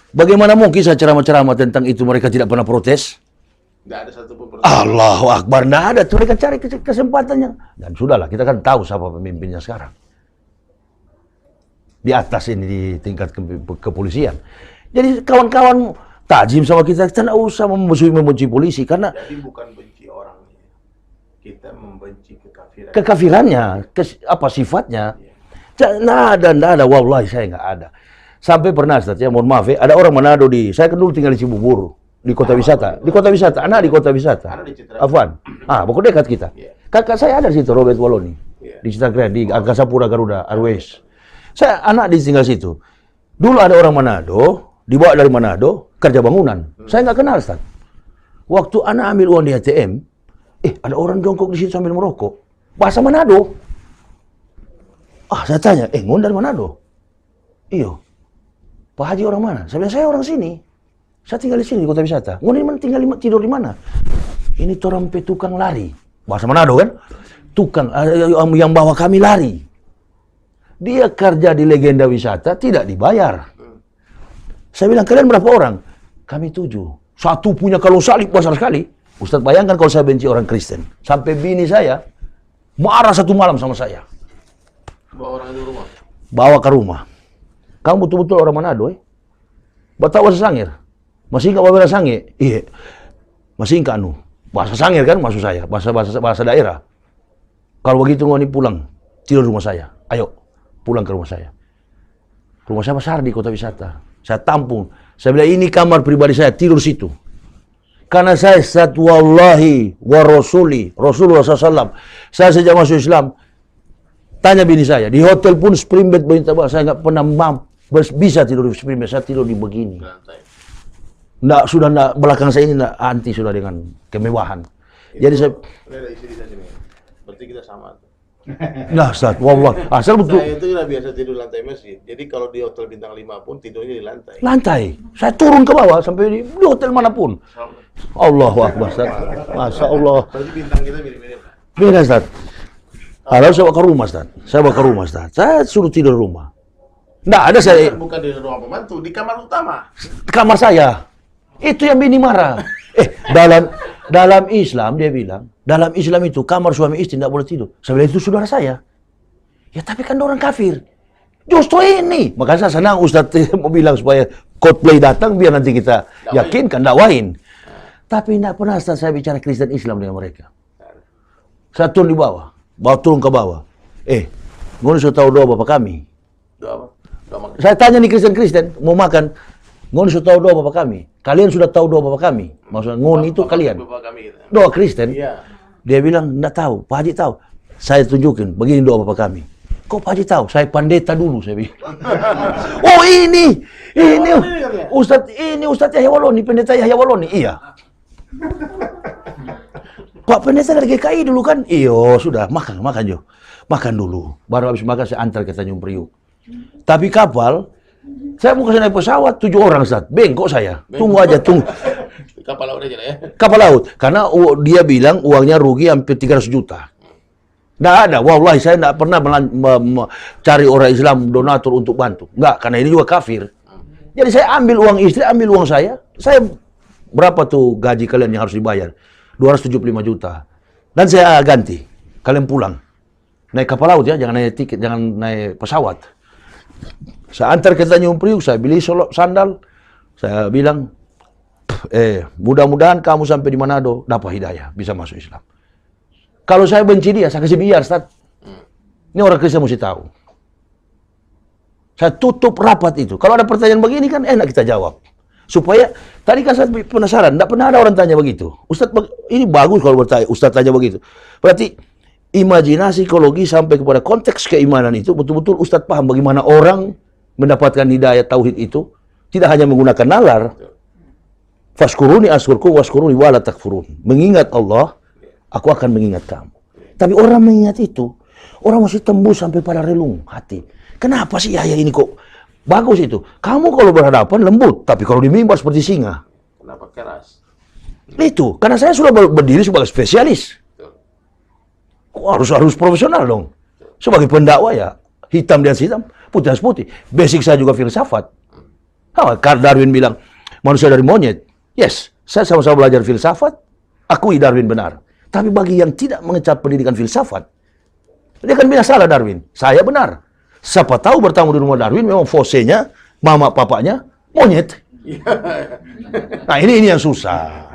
Bagaimana mungkin saya ceramah-ceramah tentang itu mereka tidak pernah protes? Nggak ada satupun protes. Allahu Akbar, nggak ada. Mereka cari kesempatannya. Dan sudahlah, kita kan tahu siapa pemimpinnya sekarang. Di atas ini, di tingkat kepolisian. Jadi kawan-kawan tajim sama kita tidak usah membenci polisi. Karena jadi bukan benci orangnya. Kita membenci kekafiran. Kekafirannya, apa sifatnya. Nggak ada. Wallahi saya nggak ada. Sampai pernah, Ustaz, ya, mohon maaf ya, ada orang Manado saya kan dulu tinggal di Cibubur. Di kota wisata. Di kota wisata. Anak di kota wisata. Afwan. Pokoknya dekat kita. Kakak saya ada di situ, Robert Waloni. Di Citra di Angkasa Pura Garuda Airways. Saya anak tinggal situ. Dulu ada orang Manado, dibawa dari Manado, kerja bangunan. Saya nggak kenal, Ustaz. Waktu anak ambil uang di ATM, ada orang jongkok di situ sambil merokok. Bahasa Manado. Saya tanya, ngon dari Manado? Iyo. Pak Haji orang mana? Saya bilang, saya orang sini. Saya tinggal di sini, di kota wisata. Ngon ini tinggal tidur di mana? Ini torang tukang lari. Bahasa Manado kan? Tukang, yang bawa kami lari. Dia kerja di Legenda Wisata, tidak dibayar. Saya bilang, kalian berapa orang? Kami 7. Satu punya kalau salib besar sekali. Ustaz, bayangkan kalau saya benci orang Kristen. Sampai bini saya marah satu malam sama saya. Bawa orang di rumah? Bawa ke rumah. Kamu betul-betul orang Manado, Batawa sesangir. Masih nggak bahasa sange? Iya. Masih nggak anu. Bahasa sangir kan maksud saya. Bahasa daerah. Kalau begitu ngoni pulang. Tidur rumah saya. Ayo. Pulang ke rumah saya. Rumah saya besar di kota wisata. Saya tampung. Saya bilang, ini kamar pribadi saya, tidur situ. Karena saya wallahi wa rasuli, Rasulullah SAW. Saya sejak masuk Islam, tanya bini saya, di hotel pun spring bed, saya nggak pernah bisa tidur di spring bed, saya tidur di begini. Belakang saya ini anti sudah dengan kemewahan. Jadi saya... Ada istri saya sini. Berarti kita sama. Nah, Ustaz, wallah. Asal betul. Saya itu udah biasa tidur lantai masjid. Jadi kalau di hotel bintang 5 pun tidurnya di lantai. Lantai. Saya turun ke bawah sampai di hotel manapun. Allahu Akbar, Ustaz. Masya Allah. Berarti bintang kita mirip-mirip. Beda, Ustaz. Lalu saya bawa ke rumah, Ustaz. Saya suruh tidur di rumah. Nggak ada saya. Bukan di ruang pembantu, di kamar utama. Kamar saya. Itu yang bini marah. Dalam Islam dia bilang, dalam Islam itu kamar suami istri tidak boleh tidur. Saya bilang, itu saudara saya. Ya tapi kan orang kafir. Justru ini. Makanya saya senang Ustadz mau bilang supaya Coldplay datang biar nanti kita yakinkan, dakwain. Tapi tidak pernah saya bicara Kristen Islam dengan mereka. Saya turun di bawah, turun ke bawah. Ngono sudah tahu doa Bapak kami. Doa apa? Saya tanya nih Kristen mau makan. Ngono sudah tahu doa Bapak kami. Kalian sudah tahu doa Bapak kami. Maksudnya Ngon itu kalian. Doa Kristen. Iya. Dia bilang, enggak tahu. Pak Haji tahu. Saya tunjukin, begini doa Bapak kami. Kok Pak Haji tahu? Saya pendeta dulu, saya bilang. Oh ini Ustadz Yahya Waloni, pendeta Yahya Waloni. Iya. Pak pendeta dari GKI dulu kan? Iyo, sudah, makan Jo. Makan dulu. Baru habis makan saya antar ke Tanjung Priuk. Tapi kapal, saya mau kasih naik pesawat 7 orang, Ustaz. Bengkok saya. Tunggu aja. Kapal laut aja ya? Kapal laut. Karena dia bilang uangnya rugi hampir 300 juta. Nggak ada. Wallahi saya nggak pernah cari orang Islam donatur untuk bantu. Nggak, karena ini juga kafir. Jadi saya ambil uang istri, ambil uang saya. Saya, berapa tuh gaji kalian yang harus dibayar? 275 juta. Dan saya ganti. Kalian pulang. Naik kapal laut ya, jangan naik tiket, jangan naik pesawat. Saya antar ke Tanjung Priuk, saya beli sandal. Saya bilang, mudah-mudahan kamu sampai di Manado dapat hidayah, bisa masuk Islam. Kalau saya benci dia, saya kasih biar, Ustaz. Ini orang Kristen mesti tahu. Saya tutup rapat itu. Kalau ada pertanyaan begini kan enak kita jawab. Supaya, tadi kan saya penasaran, tidak pernah ada orang tanya begitu. Ustaz, ini bagus kalau bertanya, Ustaz tanya begitu. Berarti, imajinasi psikologi sampai kepada konteks keimanan itu, betul-betul Ustaz paham bagaimana orang mendapatkan hidayah tauhid itu, tidak hanya menggunakan nalar. Faskuruni askurku waskuruni wala takfurun. Mengingat Allah, aku akan mengingat kamu. Tapi orang mengingat itu, orang masih tembus sampai pada relung hati. Kenapa sih Yahya ini kok bagus itu? Kamu kalau berhadapan lembut, tapi kalau di mimbar seperti singa. Kenapa keras? Itu, karena saya sudah berdiri sebagai spesialis. Harus profesional dong. Sebagai pendakwa ya, hitam dan hitam, putih dan putih. Basic saya juga filsafat. Darwin bilang, manusia dari monyet. Yes, saya sama-sama belajar filsafat, akui Darwin benar. Tapi bagi yang tidak mengecap pendidikan filsafat, dia kan bilang salah Darwin. Saya benar. Siapa tahu bertamu di rumah Darwin, memang fosenya, mama papanya, monyet. Nah ini yang susah.